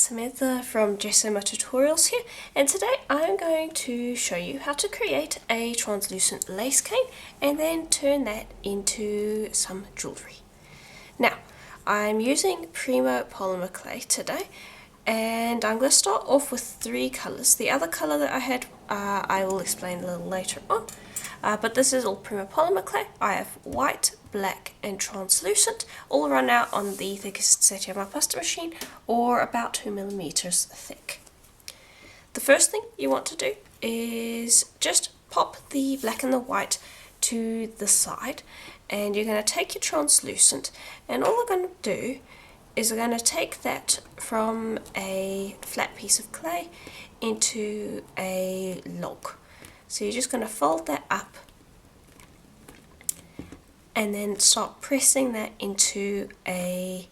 Samantha from Summer Tutorials here, and today I'm going to show you how to create a translucent lace cane and then turn that into some jewellery. Now, I'm using Primo Polymer clay today, and I'm going to start off with 3 colours. The other colour that I had I will explain a little later on, but this is all Primo Polymer clay. I have white, black and translucent, all run out on the thickest setting of my pasta machine, or about 2mm thick. The first thing you want to do is just pop the black and the white to the side, and you're going to take your translucent, and all we're going to do is we're going to take that from a flat piece of clay into a log. So you're just going to fold that up and then start pressing that into a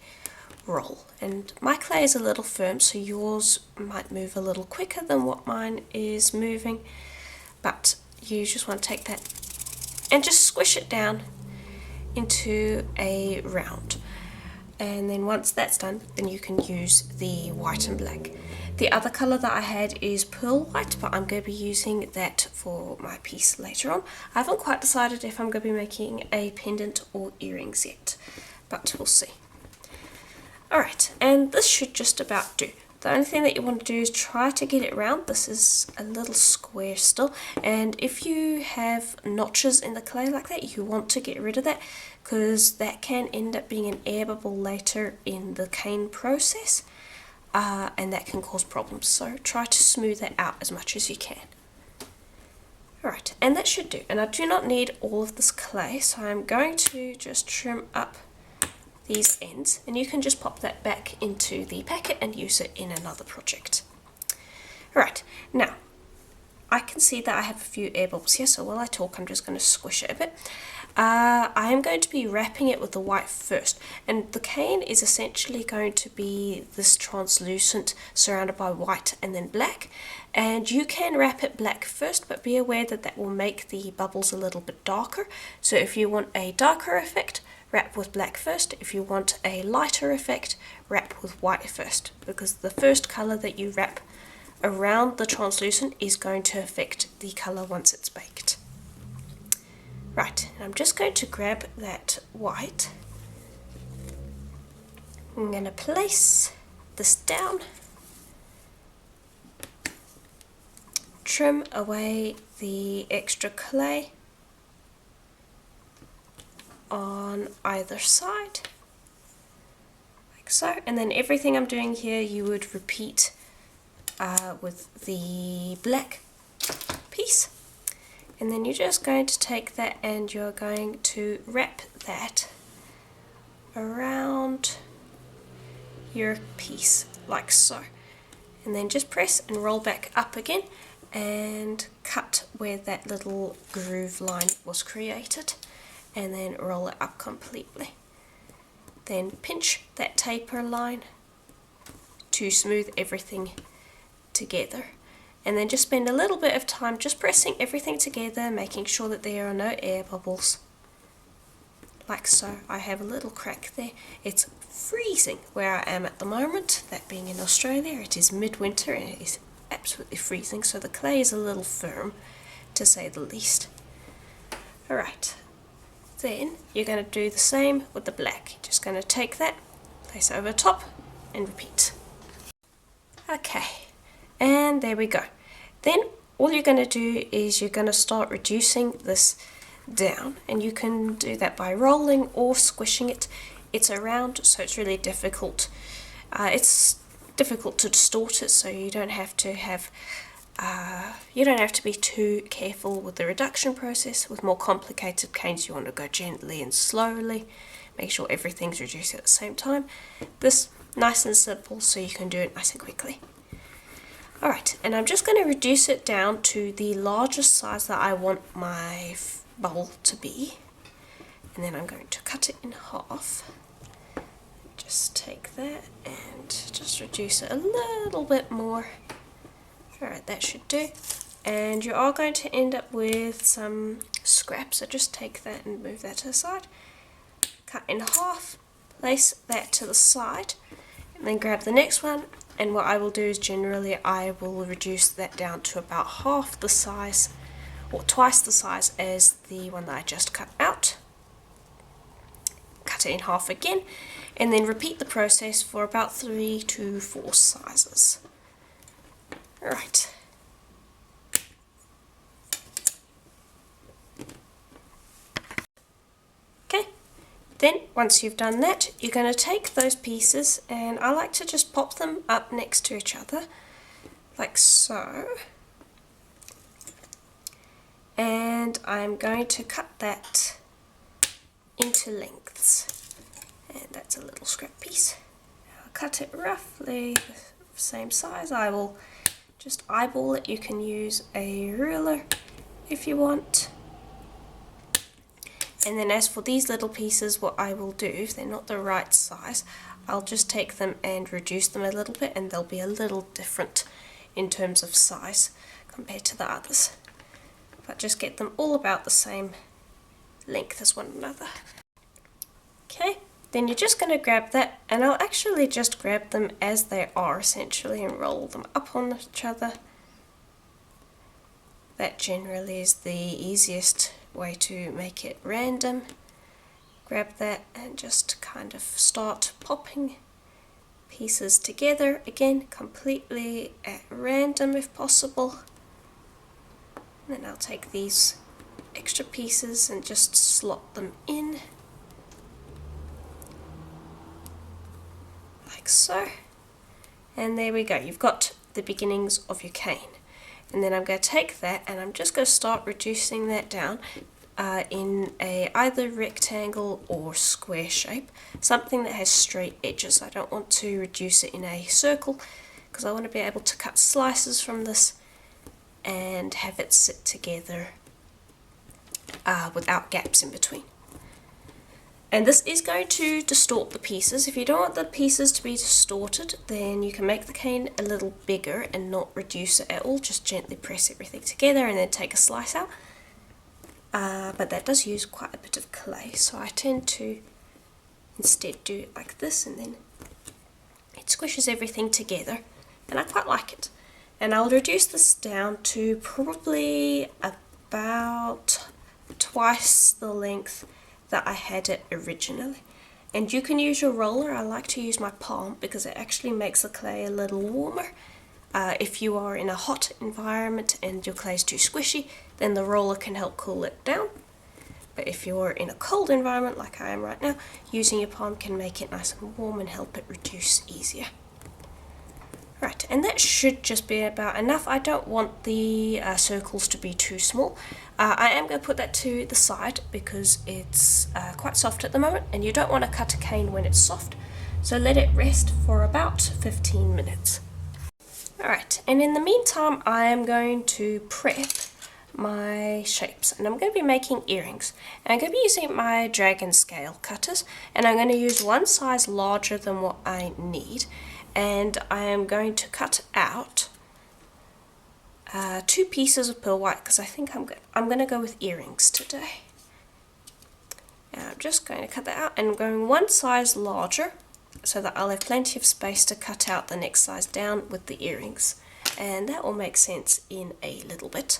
roll. And my clay is a little firm, so yours might move a little quicker than what mine is moving, but you just want to take that and just squish it down into a round. And then once that's done, then you can use the white and black. The other colour that I had is pearl white, but I'm going to be using that for my piece later on. I haven't quite decided if I'm going to be making a pendant or earrings yet, but we'll see. Alright, and this should just about do. The only thing that you want to do is try to get it round. This is a little square still, and if you have notches in the clay like that, you want to get rid of that, because that can end up being an air bubble later in the cane process, and that can cause problems. So try to smooth that out as much as you can. Alright, and that should do. And I do not need all of this clay, so I'm going to just trim up these ends, and you can just pop that back into the packet and use it in another project. Alright, now I can see that I have a few air bubbles here, so while I talk I'm just going to squish it a bit. I am going to be wrapping it with the white first, and the cane is essentially going to be this translucent surrounded by white and then black, and you can wrap it black first, but be aware that that will make the bubbles a little bit darker. So if you want a darker effect, wrap with black first. If you want a lighter effect, wrap with white first, because the first colour that you wrap around the translucent is going to affect the colour once it's baked. Right, I'm just going to grab that white. I'm going to place this down, trim away the extra clay on either side, like so, and then everything I'm doing here you would repeat with the black piece. And then you're just going to take that and you're going to wrap that around your piece like so, and then just press and roll back up again and cut where that little groove line was created, and then roll it up completely. Then pinch that taper line to smooth everything together, and then just spend a little bit of time just pressing everything together, making sure that there are no air bubbles, like so. I have a little crack there. It's freezing where I am at the moment, that being in Australia. It is midwinter and it is absolutely freezing, so the clay is a little firm, to say the least. Alright, then you're going to do the same with the black. You're just going to take that, place it over top and repeat. Okay, and there we go. Then all you're going to do is you're going to start reducing this down, and you can do that by rolling or squishing it. It's a round, so it's really difficult. It's difficult to distort it, so you don't have to be too careful with the reduction process. With more complicated canes you want to go gently and slowly, make sure everything's reduced at the same time. This nice and simple, so you can do it nice and quickly. Alright, and I'm just going to reduce it down to the largest size that I want my bubble to be, and then I'm going to cut it in half. Just take that and just reduce it a little bit more. Alright, that should do. And you are going to end up with some scraps, so just take that and move that to the side. Cut in half, place that to the side, and then grab the next one and what I will do is generally I will reduce that down to about half the size, or twice the size as the one that I just cut out. Cut it in half again, and then repeat the process for about 3 to 4 sizes. Alright. Okay, then once you've done that, you're going to take those pieces, and I like to just pop them up next to each other, like so. And I'm going to cut that into lengths. And that's a little scrap piece. I'll cut it roughly the same size. I will just eyeball it. You can use a ruler if you want. And then as for these little pieces, what I will do, if they're not the right size, I'll just take them and reduce them a little bit, and they'll be a little different in terms of size compared to the others. But just get them all about the same length as one another. Okay, then you're just going to grab that, and I'll actually just grab them as they are essentially and roll them up on each other. That generally is the easiest way to make it random. Grab that and just kind of start popping pieces together, again completely at random if possible. And then I'll take these extra pieces and just slot them in like so, and there we go. You've got the beginnings of your cane. And then I'm going to take that and I'm just going to start reducing that down in a either rectangle or square shape, something that has straight edges. I don't want to reduce it in a circle because I want to be able to cut slices from this and have it sit together without gaps in between. And this is going to distort the pieces. If you don't want the pieces to be distorted, then you can make the cane a little bigger and not reduce it at all. Just gently press everything together and then take a slice out. But that does use quite a bit of clay, so I tend to instead do it like this, and then it squishes everything together, and I quite like it. And I'll reduce this down to probably about twice the length that I had it originally. And you can use your roller. I like to use my palm because it actually makes the clay a little warmer. If you are in a hot environment and your clay is too squishy, then the roller can help cool it down. But if you're in a cold environment like I am right now, using your palm can make it nice and warm and help it reduce easier. Right, and that should just be about enough. I don't want the circles to be too small. I am going to put that to the side because it's quite soft at the moment, and you don't want to cut a cane when it's soft. So let it rest for about 15 minutes. Alright, and in the meantime I am going to prep my shapes, and I'm going to be making earrings. And I'm going to be using my dragon scale cutters, and I'm going to use one size larger than what I need. And I am going to cut out 2 pieces of pearl white because I think I'm going to go with earrings today. And I'm just going to cut that out, and I'm going one size larger so that I'll have plenty of space to cut out the next size down with the earrings. And that will make sense in a little bit.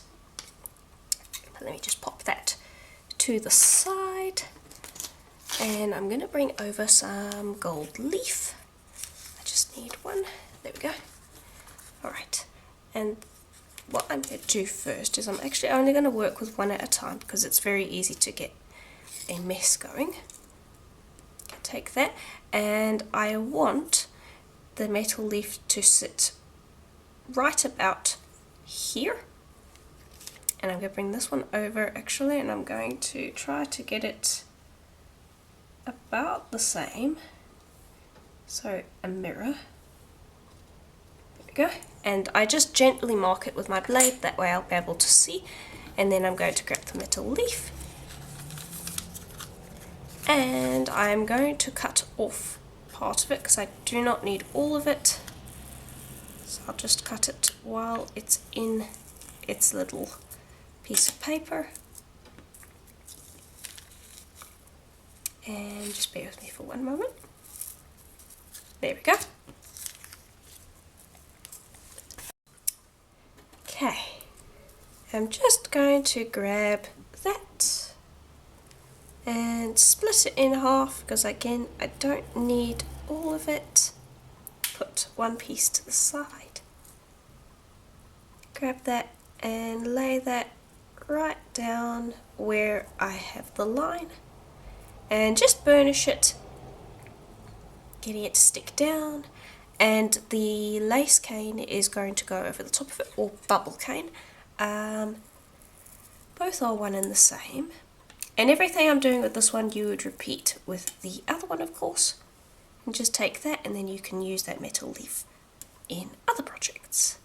But let me just pop that to the side, and I'm going to bring over some gold leaf. Just need one. There we go. Alright, and what I'm going to do first is I'm actually only going to work with one at a time because it's very easy to get a mess going. Take that, and I want the metal leaf to sit right about here. And I'm going to bring this one over actually, and I'm going to try to get it about the same. So a mirror. There we go. And I just gently mark it with my blade, that way I'll be able to see. And then I'm going to grab the metal leaf. And I'm going to cut off part of it because I do not need all of it. So I'll just cut it while it's in its little piece of paper. And just bear with me for one moment. There we go. Okay, I'm just going to grab that and split it in half because again I don't need all of it. Put one piece to the side, grab that and lay that right down where I have the line and just burnish it, getting it to stick down, and the lace cane is going to go over the top of it, or bubble cane. Both are one and the same, and everything I'm doing with this one you would repeat with the other one, of course, and just take that and then you can use that metal leaf in other projects.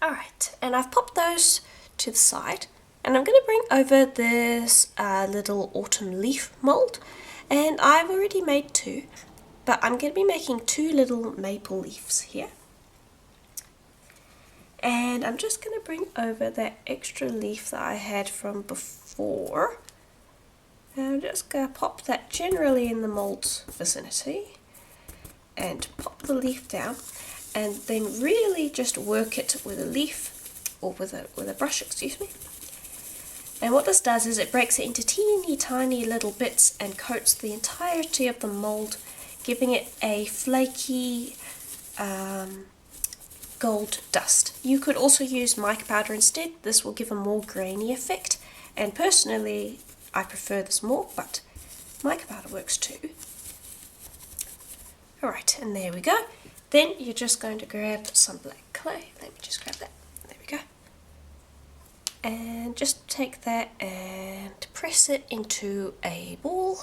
Alright, and I've popped those to the side, and I'm going to bring over this little autumn leaf mold, and I've already made two, but I'm going to be making two little maple leaves here. And I'm just going to bring over that extra leaf that I had from before, and I'm just going to pop that generally in the mold's vicinity and pop the leaf down, and then really just work it with a leaf, or with a brush, excuse me. And what this does is it breaks it into teeny tiny little bits and coats the entirety of the mold, giving it a flaky gold dust. You could also use mica powder instead. This will give a more grainy effect, and personally I prefer this more, but mica powder works too. Alright, and there we go. Then you're just going to grab some black clay. Let me just grab that. There we go. And just take that and press it into a ball,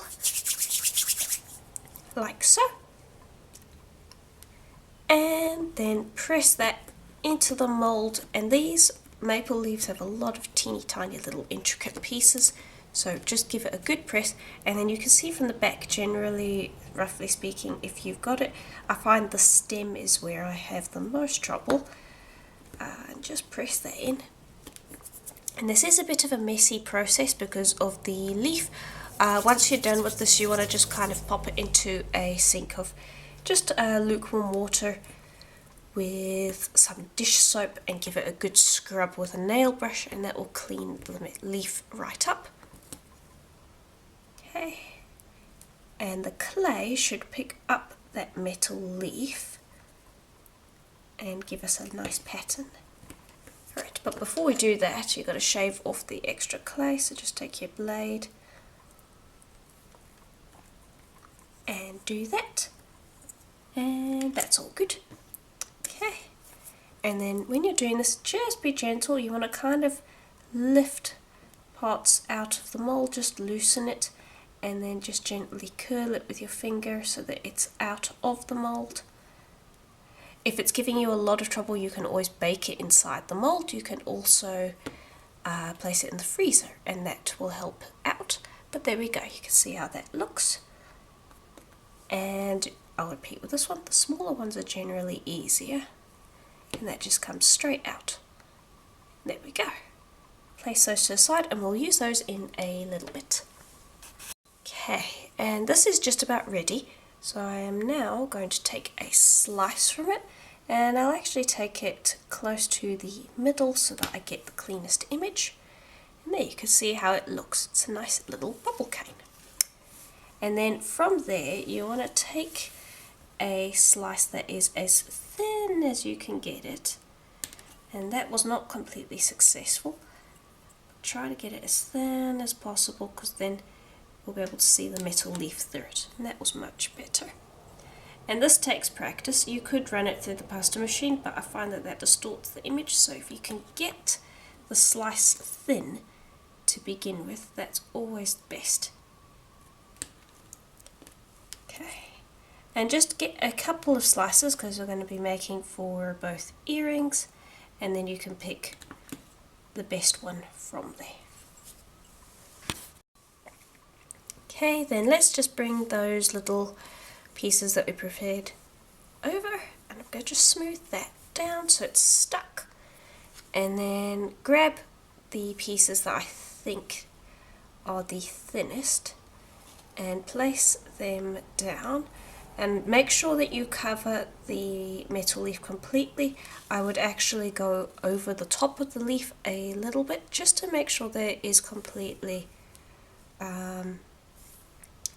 like so. And then press that into the mold, and these maple leaves have a lot of teeny tiny little intricate pieces, so just give it a good press, and then you can see from the back, generally, roughly speaking, if you've got it, I find the stem is where I have the most trouble, and just press that in. And this is a bit of a messy process because of the leaf. Once you're done with this, you want to just kind of pop it into a sink of just lukewarm water with some dish soap and give it a good scrub with a nail brush, and that will clean the leaf right up. Okay, and the clay should pick up that metal leaf and give us a nice pattern. Alright, but before we do that, you've got to shave off the extra clay, so just take your blade and do that. And that's all good. Okay, and then when you're doing this, just be gentle. You want to kind of lift parts out of the mold, just loosen it, and then just gently curl it with your finger so that it's out of the mold. If it's giving you a lot of trouble, you can always bake it inside the mold. You can also place it in the freezer, and that will help out. But there we go, you can see how that looks. And I'll repeat with this one, the smaller ones are generally easier, and that just comes straight out. There we go. Place those to the side, and we'll use those in a little bit. Okay, and this is just about ready, so I am now going to take a slice from it, and I'll actually take it close to the middle so that I get the cleanest image. And there you can see how it looks. It's a nice little bubble cane. And then from there you want to take a slice that is as thin as you can get it, and that was not completely successful. Try to get it as thin as possible, because then we'll be able to see the metal leaf through it, and that was much better. And this takes practice. You could run it through the pasta machine, but I find that distorts the image, so if you can get the slice thin to begin with, that's always best. Okay, and just get a couple of slices because we're going to be making for both earrings, and then you can pick the best one from there. Okay, then let's just bring those little pieces that we prepared over, and I'm going to just smooth that down so it's stuck, and then grab the pieces that I think are the thinnest and place them down, And make sure that you cover the metal leaf completely. I would actually go over the top of the leaf a little bit just to make sure that it is completely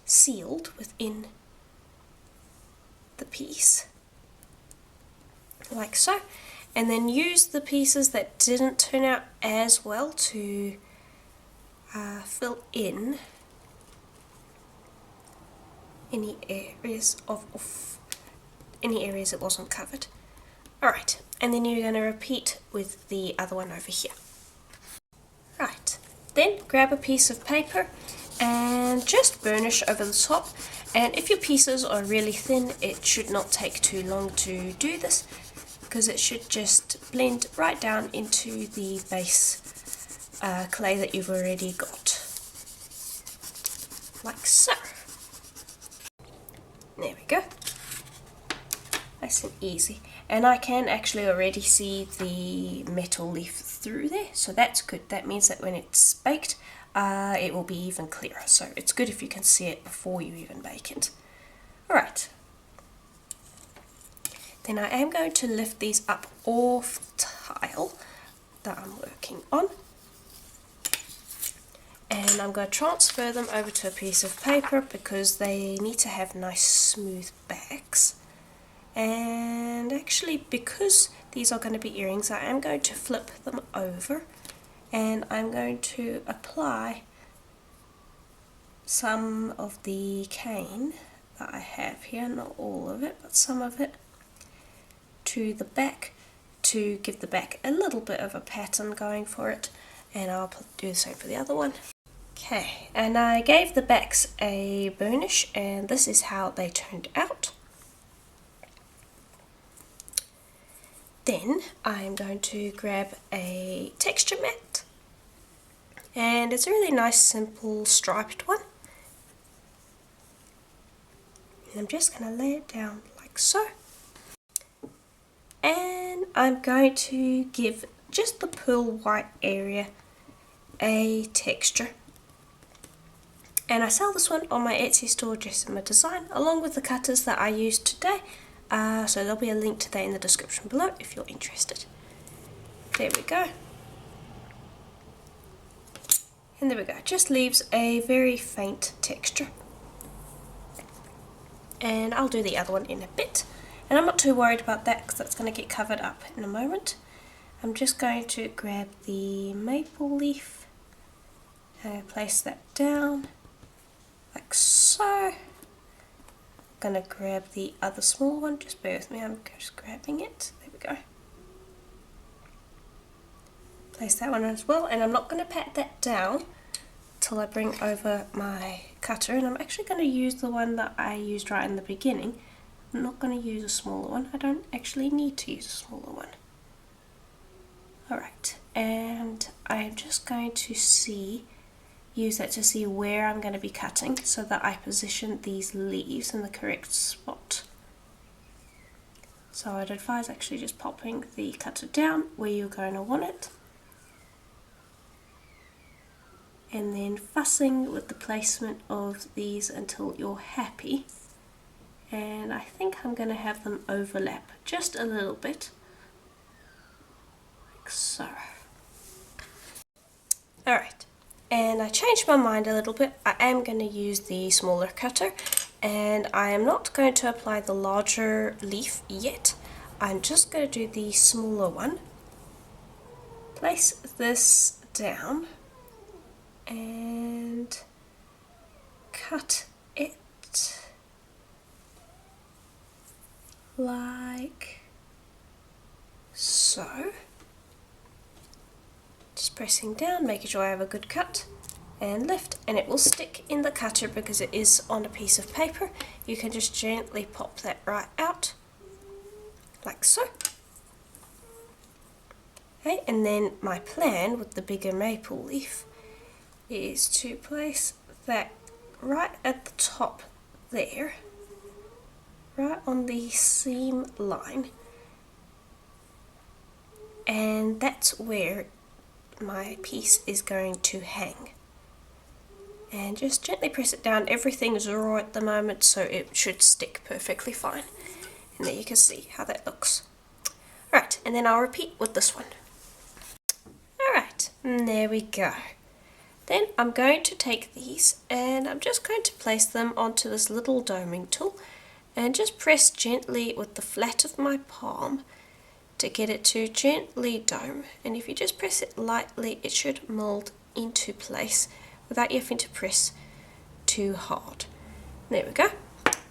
sealed within the piece, like so. And then use the pieces that didn't turn out as well to fill in any areas of any areas it wasn't covered. Alright, and then you're going to repeat with the other one over here. Right, then grab a piece of paper and just burnish over the top. And if your pieces are really thin, it should not take too long to do this, because it should just blend right down into the base clay that you've already got, like so. There we go. Nice and easy. And I can actually already see the metal leaf through there, so that's good. That means that when it's baked, it will be even clearer. So it's good if you can see it before you even bake it. Alright. Then I am going to lift these up off the tile that I'm working on. And I'm going to transfer them over to a piece of paper because they need to have nice smooth backs. And actually, because these are going to be earrings, I am going to flip them over and I'm going to apply some of the cane that I have here, not all of it, but some of it, to the back to give the back a little bit of a pattern going for it. And I'll do the same for the other one. Okay, and I gave the backs a burnish and this is how they turned out. Then I'm going to grab a texture mat, and it's a really nice simple striped one. And I'm just going to lay it down like so. And I'm going to give just the pearl white area a texture. And I sell this one on my Etsy store, Jessima Design, along with the cutters that I used today. So there'll be a link to that in the description below if you're interested. There we go. And there we go. Just leaves a very faint texture. And I'll do the other one in a bit. And I'm not too worried about that because that's going to get covered up in a moment. I'm just going to grab the maple leaf and place that down like so. I'm going to grab the other small one, just bear with me, I'm just grabbing it. There we go. Place that one as well, and I'm not going to pat that down till I bring over my cutter, and I'm actually going to use the one that I used right in the beginning. I'm not going to use a smaller one. I don't actually need to use a smaller one. Alright, and I'm just going to use that to see where I'm going to be cutting so that I position these leaves in the correct spot. So I'd advise actually just popping the cutter down where you're going to want it, and then fussing with the placement of these until you're happy. And I think I'm going to have them overlap just a little bit, like so. Alright, and I changed my mind a little bit. I am going to use the smaller cutter, and I am not going to apply the larger leaf yet. I'm just going to do the smaller one. Place this down and cut it like so. Just pressing down, making sure I have a good cut, and lift, and it will stick in the cutter because it is on a piece of paper. You can just gently pop that right out, like so. Okay, and then my plan with the bigger maple leaf is to place that right at the top there, right on the seam line, and that's where my piece is going to hang. and just gently press it down. Everything's raw at the moment, so it should stick perfectly fine. And there you can see how that looks. Alright, and then I'll repeat with this one. Alright, and there we go. Then I'm going to take these and I'm just going to place them onto this little doming tool and just press gently with the flat of my palm to get it to gently dome. And if you just press it lightly, it should mold into place without you having to press too hard. There we go.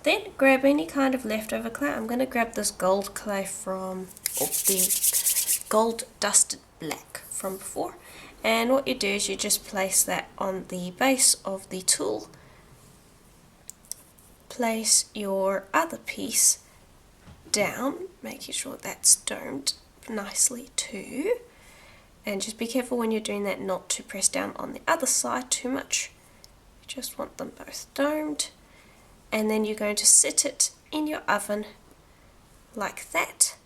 Then grab any kind of leftover clay. I'm going to grab this gold clay from, or the gold dusted black from before. And what you do is you just place that on the base of the tool. Place your other piece down, making sure that's domed nicely too. And just be careful when you're doing that not to press down on the other side too much. You just want them both domed. And then you're going to sit it in your oven like that.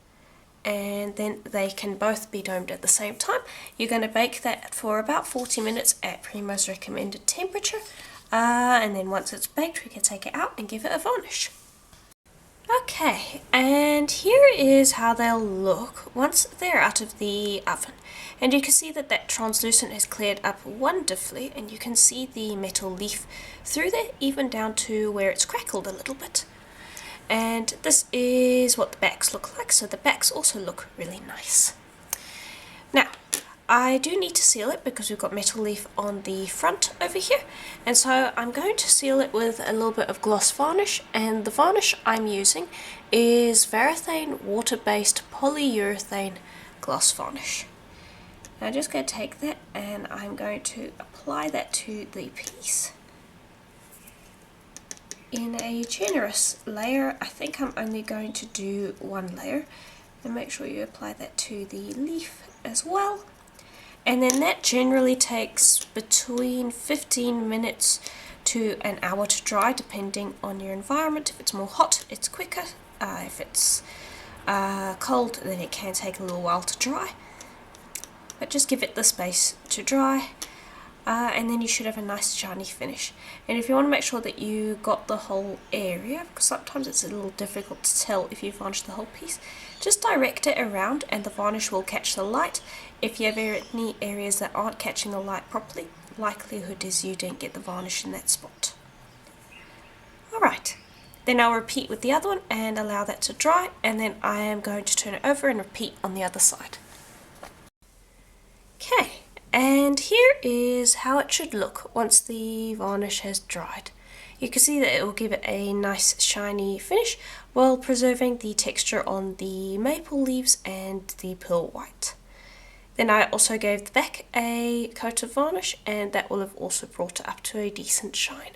And then they can both be domed at the same time. You're going to bake that for about 40 minutes at Primo's recommended temperature. And then once it's baked, we can take it out and give it a varnish. Okay, and here is how they'll look once they're out of the oven. And you can see that that translucent has cleared up wonderfully, and you can see the metal leaf through there, even down to where it's crackled a little bit. And this is what the backs look like, so the backs also look really nice. Now, I do need to seal it because we've got metal leaf on the front over here, and so I'm going to seal it with a little bit of gloss varnish, and the varnish I'm using is Varathane water-based polyurethane gloss varnish. Now I'm just going to take that and I'm going to apply that to the piece in a generous layer. I think I'm only going to do one layer, and make sure you apply that to the leaf as well. And then that generally takes between 15 minutes to an hour to dry, depending on your environment. If it's more hot, it's quicker. If it's cold, then it can take a little while to dry. But just give it the space to dry. And then you should have a nice shiny finish. And if you want to make sure that you got the whole area, because sometimes it's a little difficult to tell if you varnish the whole piece, just direct it around and the varnish will catch the light. If you have any areas that aren't catching the light properly, likelihood is you didn't get the varnish in that spot. Alright, then I'll repeat with the other one and allow that to dry, and then I am going to turn it over and repeat on the other side. Okay. And here is how it should look once the varnish has dried. You can see that it will give it a nice shiny finish while preserving the texture on the maple leaves and the pearl white. Then I also gave the back a coat of varnish, and that will have also brought it up to a decent shine.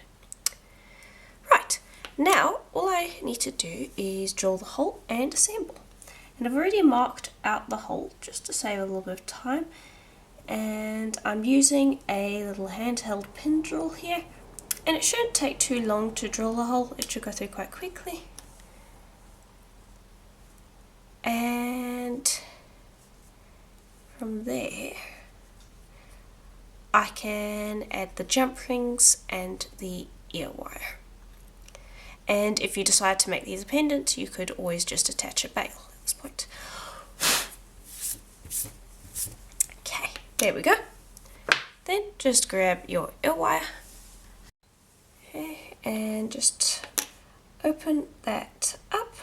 Right, now all I need to do is drill the hole and assemble. And I've already marked out the hole just to save a little bit of time. And I'm using a little handheld pin drill here, and it shouldn't take too long to drill the hole. It should go through quite quickly. And from there I can add the jump rings and the ear wire. And if you decide to make these a pendant, you could always just attach a bail at this point. There we go. Then just grab your ear wire, okay, and just open that up.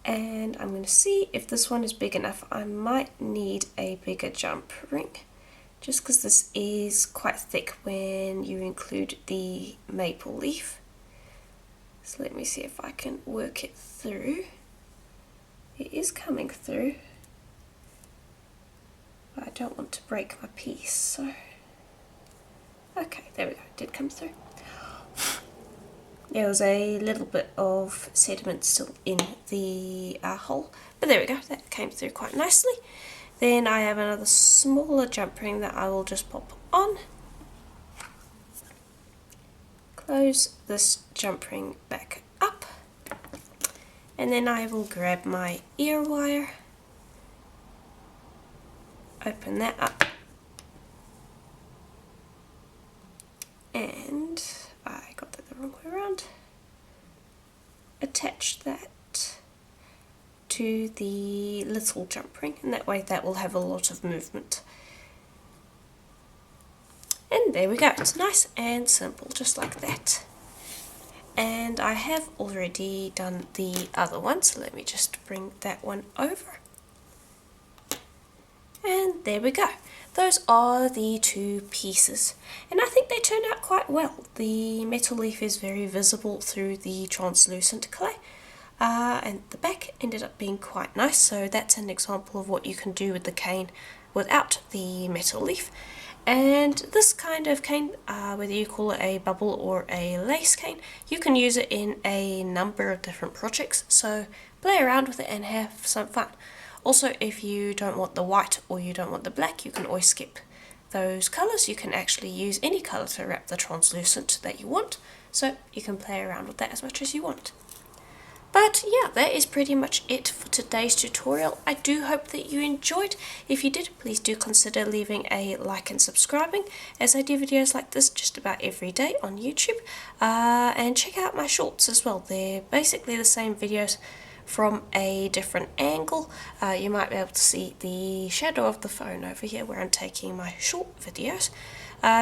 And I'm going to see if this one is big enough. I might need a bigger jump ring, just because this is quite thick when you include the maple leaf. So let me see if I can work it through. It is coming through. I don't want to break my piece, so okay, there we go, it did come through. There was a little bit of sediment still in the hole, but there we go, that came through quite nicely. Then I have another smaller jump ring that I will just pop on. Close this jump ring back up, and then I will grab my ear wire. Open that up, attach that to the little jump ring, and that way that will have a lot of movement. And there we go, it's nice and simple, just like that. And I have already done the other one, so let me just bring that one over. And there we go. Those are the two pieces, and I think they turned out quite well. The metal leaf is very visible through the translucent clay, and the back ended up being quite nice, so that's an example of what you can do with the cane without the metal leaf. And this kind of cane, whether you call it a bubble or a lace cane, you can use it in a number of different projects, so play around with it and have some fun. Also, if you don't want the white or you don't want the black, you can always skip those colours. You can actually use any colour to wrap the translucent that you want, so you can play around with that as much as you want. But yeah, that is pretty much it for today's tutorial. I do hope that you enjoyed. If you did, please do consider leaving a like and subscribing, as I do videos like this just about every day on YouTube. And check out my shorts as well. They're basically the same videos from a different angle. You might be able to see the shadow of the phone over here where I'm taking my short videos.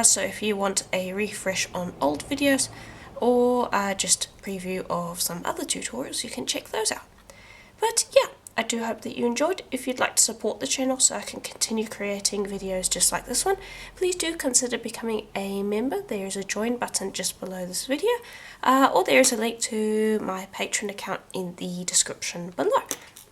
So if you want a refresh on old videos, or just preview of some other tutorials, you can check those out. But yeah, I do hope that you enjoyed. If you'd like to support the channel so I can continue creating videos just like this one, please do consider becoming a member. There is a join button just below this video, or there is a link to my Patreon account in the description below.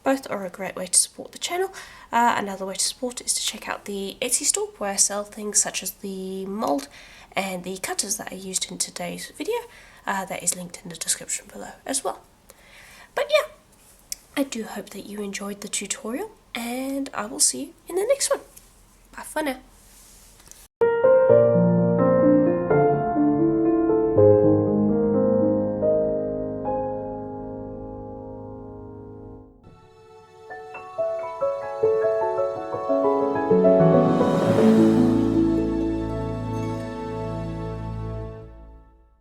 Both are a great way to support the channel. Another way to support it is to check out the Etsy store, where I sell things such as the mould and the cutters that I used in today's video. That is linked in the description below as well. But yeah, I do hope that you enjoyed the tutorial, and I will see you in the next one. Bye for now.